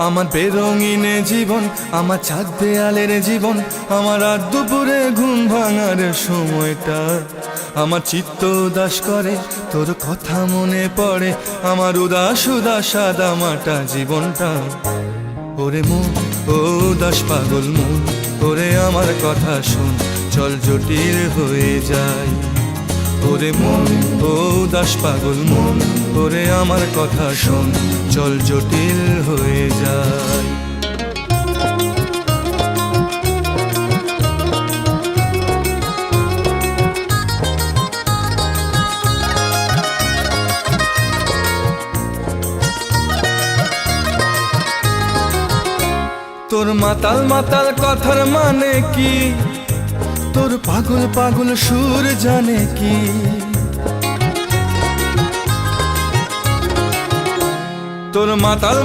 আমার বেরঙিনে জীবন, আমার ছাদ দেয়ালের জীবন, আমার রাত দুপুরে ঘুম ভাঙার সময়টা, আমার চিত্ত উদাস করে তোর কথা মনে পড়ে, আমার উদাস উদাস সাদা মাটা জীবনটা। ওরে মন, ও উদাস পাগল মন, ওরে আমার কথা শোন, চল জটিল হয়ে যায়। ওরে মন, ও উদাস পাগল মন, ওরে আমার কথা শোন, চল জটিল হয়ে যায়। তোর মাতাল মাতাল কথার মানে কি, তোর পাগল পাগল সুর জানে কি, তোর মাতাল